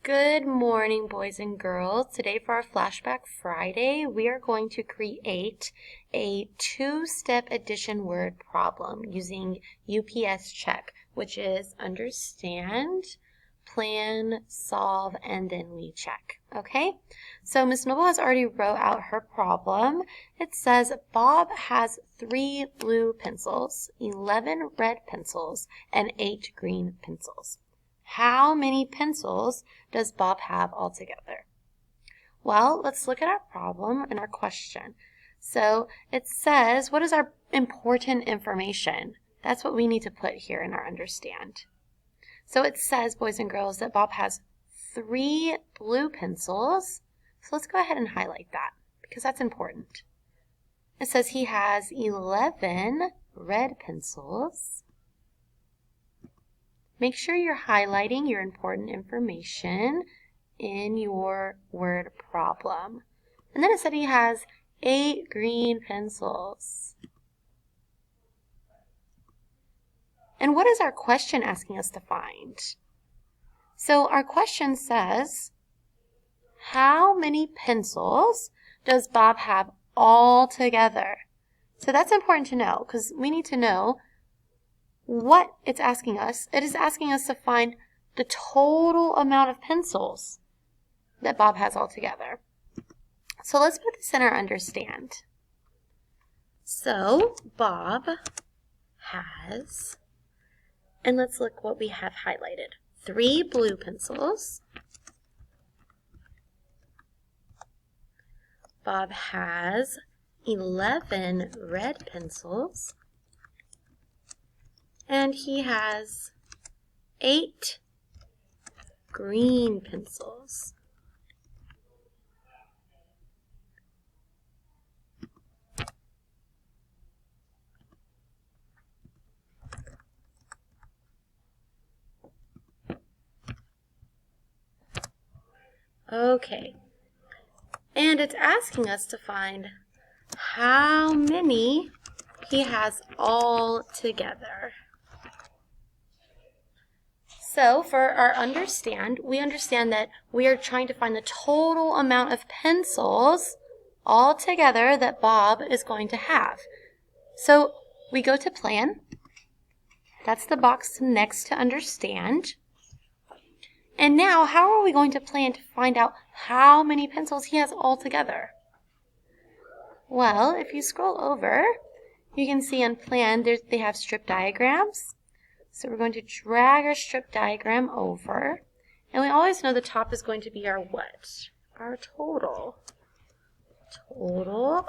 Good morning, boys and girls. Today for our Flashback Friday, we are going to create a two-step addition word problem using UPS check, which is understand, plan, solve, and then we check. Okay? So Miss Noble has already wrote out her problem. It says Bob has 3 blue pencils, 11 red pencils, and 8 green pencils. How many pencils does Bob have altogether? Well, let's look at our problem and our question. So it says, what is our important information? That's what we need to put here in our understand. So it says, boys and girls, that Bob has 3 blue pencils. So let's go ahead and highlight that because that's important. It says he has 11 red pencils. Make sure you're highlighting your important information in your word problem. And then it said he has 8 green pencils. And what is our question asking us to find? So our question says, how many pencils does Bob have all together? So that's important to know because we need to know what it's asking us. It is asking us to find the total amount of pencils that Bob has altogether. So let's put this in our understand. So Bob has, and let's look what we have highlighted. 3 blue pencils. Bob has 11 red pencils. And he has 8 green pencils. Okay, and it's asking us to find how many he has all together. So for our understand, we understand that we are trying to find the total amount of pencils all together that Bob is going to have. So we go to plan. That's the box next to understand. And now, how are we going to plan to find out how many pencils he has all together? Well, if you scroll over, you can see on plan they have strip diagrams. So we're going to drag our strip diagram over. And we always know the top is going to be our what? Our total. Total.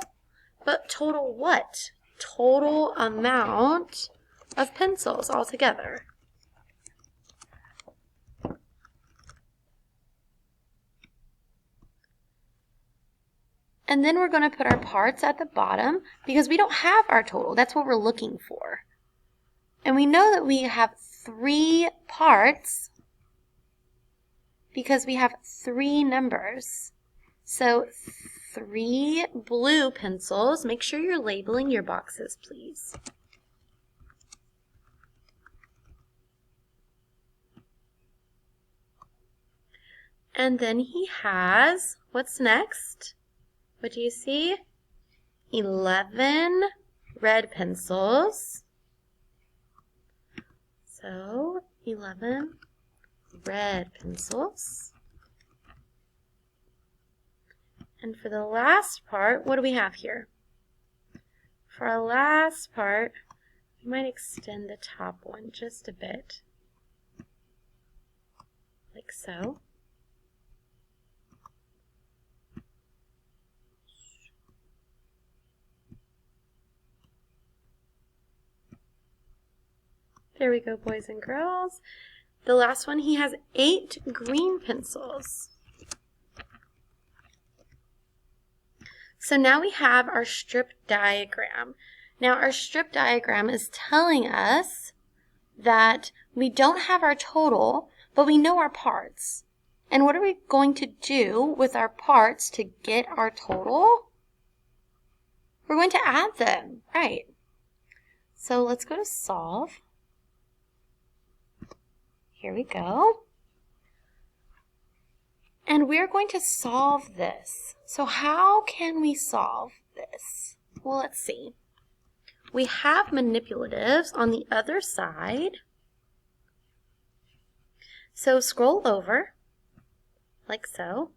But total what? Total amount of pencils altogether. And then we're going to put our parts at the bottom because we don't have our total. That's what we're looking for. And we know that we have 3 parts because we have 3 numbers. So 3 blue pencils. Make sure you're labeling your boxes, please. And then he has, what's next? What do you see? 11 red pencils. So 11 red pencils. And for the last part, what do we have here? For our last part, we might extend the top one just a bit, like so. There we go, boys and girls. The last one, he has 8 green pencils. So now we have our strip diagram. Now our strip diagram is telling us that we don't have our total, but we know our parts. And what are we going to do with our parts to get our total? We're going to add them, right? So let's go to solve. Here we go. And we're going to solve this. So how can we solve this? Well, let's see. We have manipulatives on the other side. So scroll over, like so.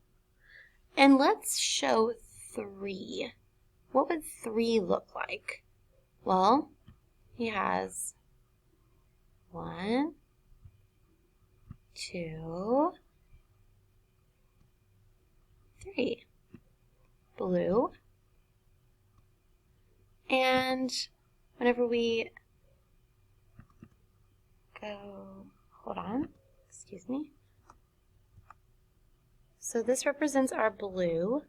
And let's show 3. What would 3 look like? Well, he has 1, 2, 3. Blue. And whenever we go, hold on, excuse me. So this represents our blue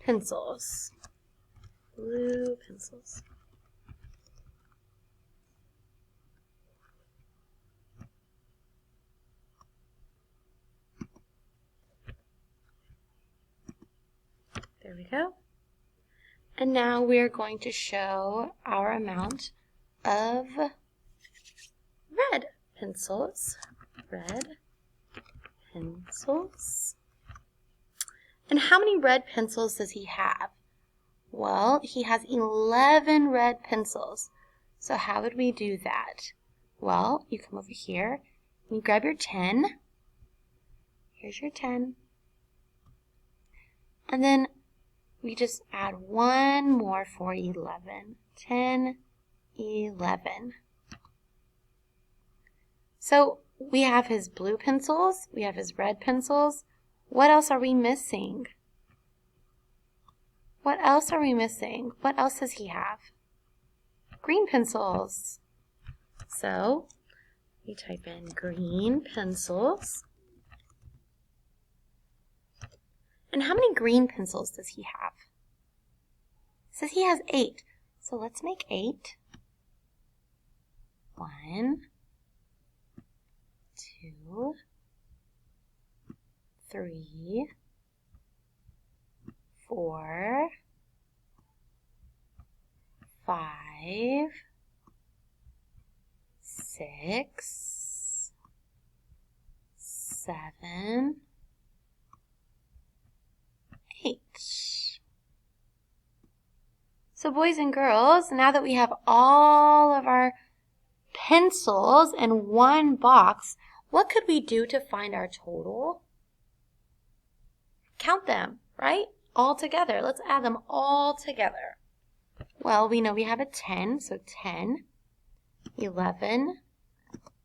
pencils. Blue pencils. There we go. And now we're going to show our amount of red pencils. Red pencils. And how many red pencils does he have? Well, he has 11 red pencils. So how would we do that? Well, you come over here and you grab your 10. Here's your 10. And then we just add one more for 11. 10, 11. So we have his blue pencils, we have his red pencils. What else are we missing? What else are we missing? What else does he have? Green pencils. So we type in green pencils. And how many green pencils does he have? It says he has 8. So let's make 8. 1, 2, 3, 4, 5, 6, 7, 8. So boys and girls, now that we have all of our pencils in one box, what could we do to find our total? Count them, right? All together. Let's add them all together. Well, we know we have a 10, so 10, 11,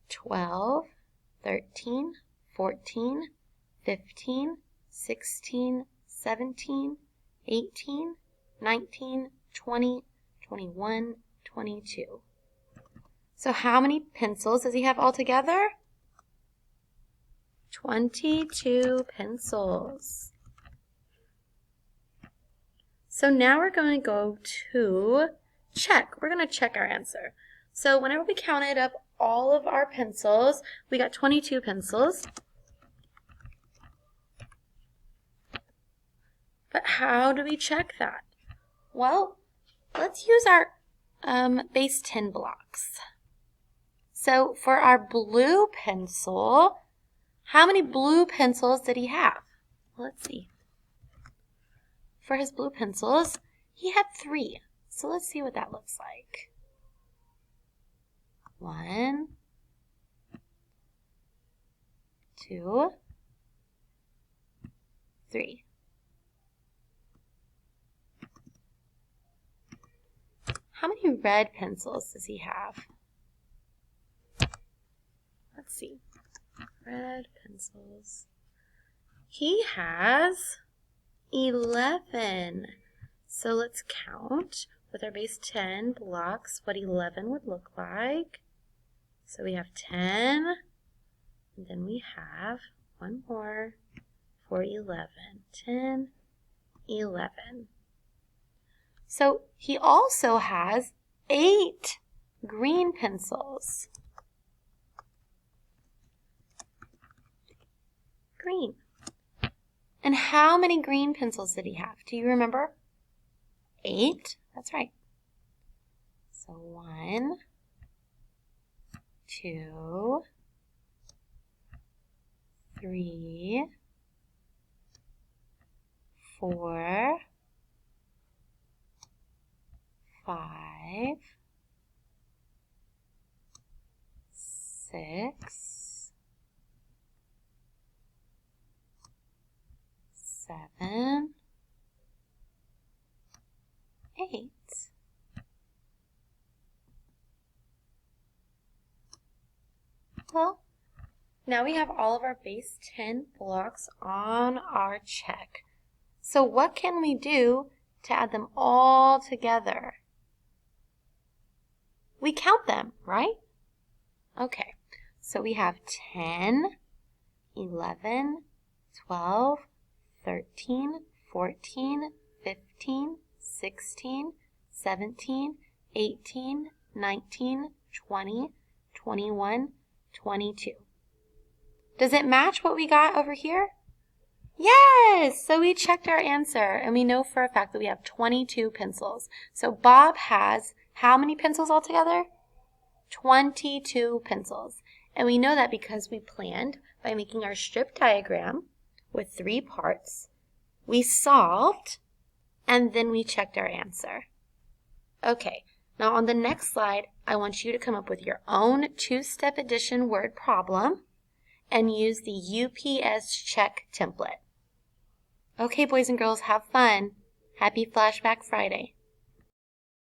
12, 13, 14, 15, 16, 17, 18, 19, 20, 21, 22. So how many pencils does he have altogether? 22 pencils. So now we're going to go to check. We're going to check our answer. So whenever we counted up all of our pencils, we got 22 pencils. But how do we check that? Well, let's use our base 10 blocks. So for our blue pencil, how many blue pencils did he have? Let's see. For his blue pencils, he had 3. So let's see what that looks like. 1, 2, 3. How many red pencils does he have? Let's see. Red pencils. He has 11. So let's count with our base 10 blocks what 11 would look like. So we have 10, and then we have one more for 11. 10, 11. So he also has 8 green pencils. Green. And how many green pencils did he have? Do you remember? 8? That's right. So 1, 2, 3, 4, 5, 6, 7, 8. Well, now we have all of our base 10 blocks on our check. So what can we do to add them all together? We count them, right? Okay, so we have 10, 11, 12, 13, 14, 15, 16, 17, 18, 19, 20, 21, 22. Does it match what we got over here? Yes! So we checked our answer, and we know for a fact that we have 22 pencils. So Bob has how many pencils altogether? 22 pencils. And we know that because we planned by making our strip diagram with 3 parts. We solved, and then we checked our answer. Okay, now on the next slide, I want you to come up with your own 2-step addition word problem and use the UPS check template. Okay, boys and girls, have fun. Happy Flashback Friday.